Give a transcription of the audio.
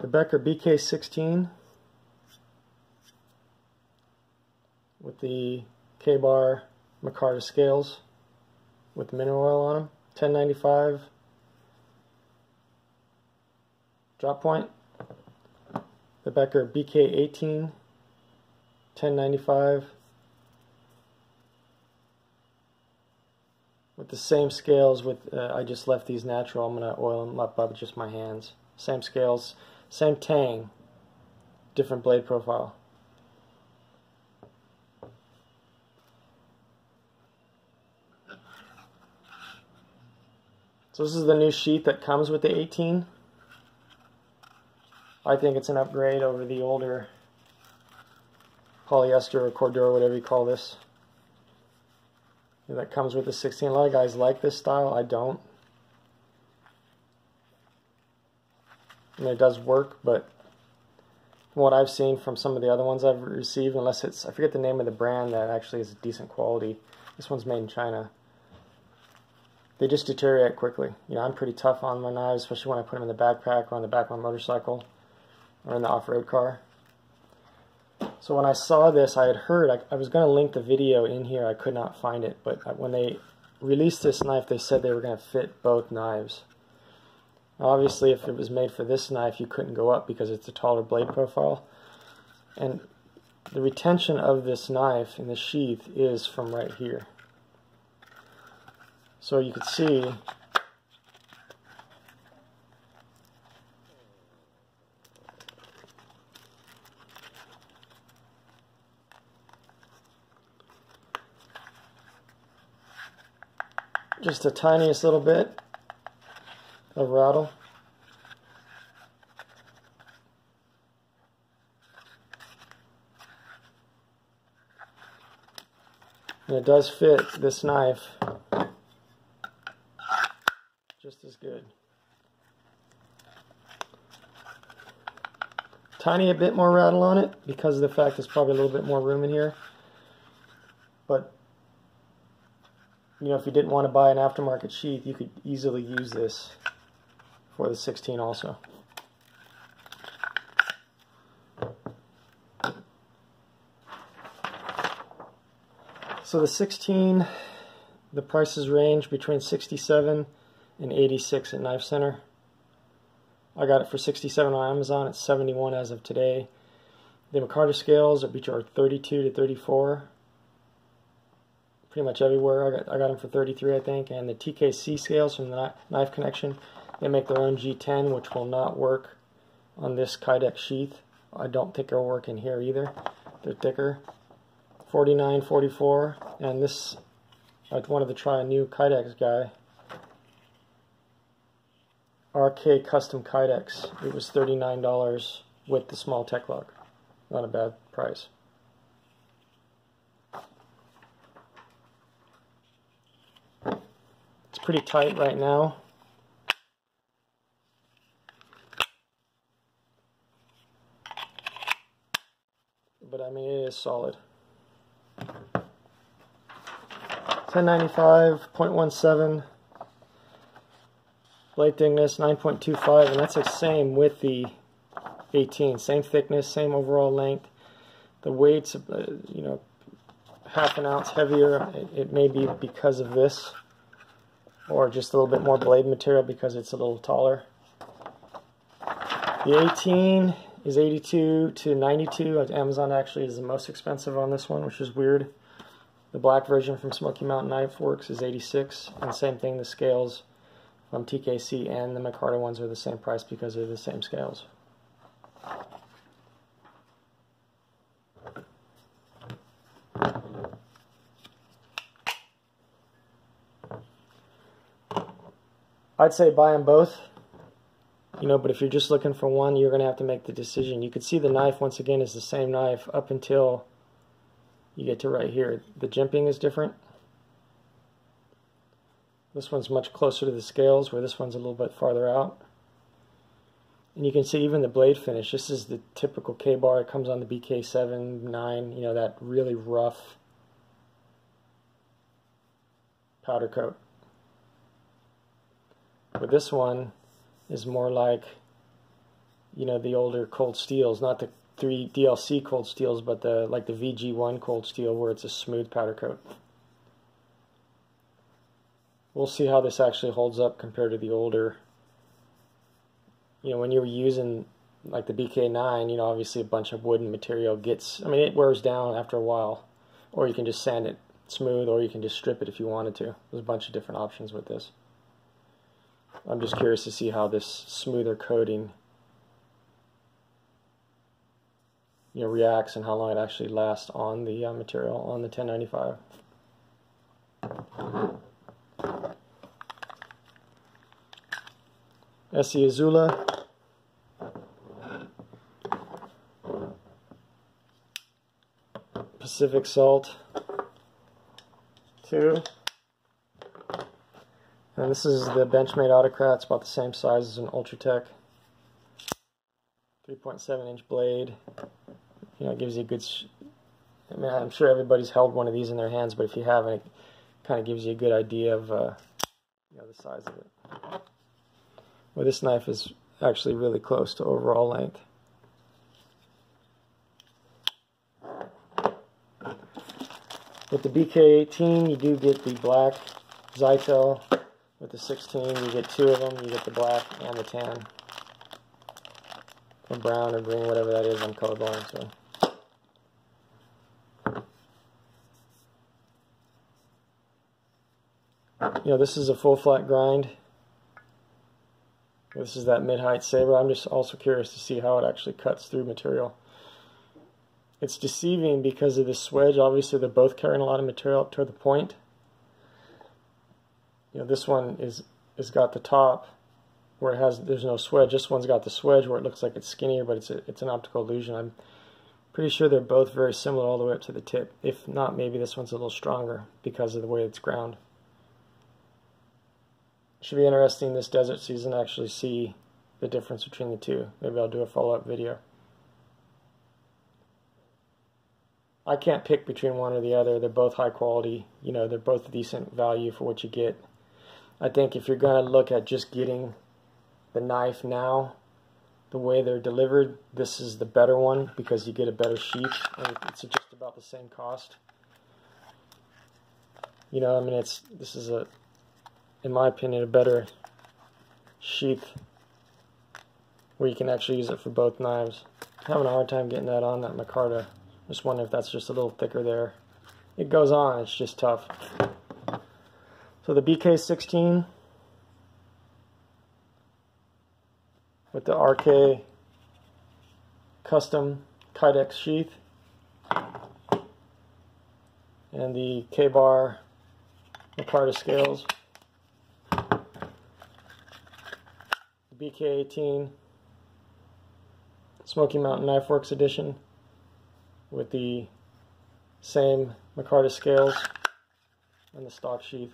the Becker BK16 with the Bar Micarta scales with mineral oil on them, 1095 drop point. The Becker BK18, 1095 with the same scales. With I just left these natural. I'm going to oil them up with just my hands. Same scales, same tang, different blade profile. So this is the new sheath that comes with the 18. I think it's an upgrade over the older polyester or Cordura, whatever you call this, that comes with the 16. A lot of guys like this style. I don't. I mean, it does work, but from what I've seen from some of the other ones I've received, unless it's, I forget the name of the brand that actually is decent quality. This one's made in China. They just deteriorate quickly. You know, I'm pretty tough on my knives, especially when I put them in the backpack or on the back of my motorcycle or in the off-road car. So when I saw this, I had heard, I was going to link the video in here, I could not find it, but when they released this knife, they said they were going to fit both knives. Now, obviously, if it was made for this knife, you couldn't go up because it's a taller blade profile. And the retention of this knife in the sheath is from right here. So you could see just the tiniest little bit of rattle. And it does fit this knife just as good. Tiny a bit more rattle on it because of the fact there's probably a little bit more room in here. But you know, if you didn't want to buy an aftermarket sheath, you could easily use this for the 16 also. So the 16, the prices range between $67 and $86 at Knife Center. I got it for $67 on Amazon. It's $71 as of today. The Micarta scales are $32 to $34. Pretty much everywhere. I got them for $33, I think. And the TKC scales from the Knife Connection, they make their own G10, which will not work on this Kydex sheath. I don't think it'll work in here either. They're thicker. $49, $44, and this, I wanted to try a new Kydex guy. RK Custom Kydex. It was $39 with the small tech lock. Not a bad price. It's pretty tight right now. But I mean, it is solid. 1095, 0.17. Blade thickness 9.25, and that's the same with the 18. Same thickness, same overall length. The weight's, you know, half an ounce heavier. It may be because of this, or just a little bit more blade material because it's a little taller. The 18 is 82 to 92. Amazon actually is the most expensive on this one, which is weird. The black version from Smoky Mountain Knife Works is 86, and same thing, the scales from TKC and the Micarta ones are the same price because they're the same scales. I'd say buy them both, you know, but if you're just looking for one, you're going to have to make the decision. You can see the knife, once again, is the same knife up until you get to right here. The jimping is different. This one's much closer to the scales, where this one's a little bit farther out. And you can see even the blade finish. This is the typical Kabar. It comes on the BK7, 9, you know, that really rough powder coat. But this one is more like, you know, the older cold steels, not the 3 DLC cold steels, but the like the VG1 cold steel where it's a smooth powder coat. We'll see how this actually holds up compared to the older. You know, when you were using like the BK9, you know, obviously a bunch of wooden material gets, I mean, it wears down after a while. Or you can just sand it smooth, or you can just strip it if you wanted to. There's a bunch of different options with this. I'm just curious to see how this smoother coating, you know, reacts and how long it actually lasts on the material on the 1095. SE Azula. Pacific Salt 2. And this is the Benchmade Autocrat. It's about the same size as an Ultratech. 3.7-inch blade. You know, it gives you a good... I mean, I'm sure everybody's held one of these in their hands, but if you haven't, it kind of gives you a good idea of you know, the size of it. Well, this knife is actually really close to overall length. With the BK18, you do get the black Zytel. With the 16, you get 2 of them. You get the black and the tan. Or brown or green, whatever that is. I'm colorblind, so. You know, this is a full flat grind. This is that mid-height saber. I'm just also curious to see how it actually cuts through material. It's deceiving because of this swedge. Obviously, they're both carrying a lot of material up to the point. You know, this one is got the top where it has, there's no swedge. This one's got the swedge where it looks like it's skinnier, but it's an optical illusion. I'm pretty sure they're both very similar all the way up to the tip. If not, maybe this one's a little stronger because of the way it's ground. Should be interesting this desert season to actually see the difference between the two. Maybe I'll do a follow-up video. I can't pick between one or the other. They're both high quality. You know, they're both decent value for what you get. I think if you're going to look at just getting the knife now, the way they're delivered, this is the better one because you get a better sheath and it's just about the same cost. You know, I mean, this is a, in my opinion, a better sheath where you can actually use it for both knives. I'm having a hard time getting that on that Micarta. Just wonder if that's just a little thicker there. It goes on, it's just tough. So the BK16 with the RK custom Kydex sheath and the Kabar Micarta scales. The BK18 Smoky Mountain Knife Works Edition with the same Micarta scales and the stock sheath.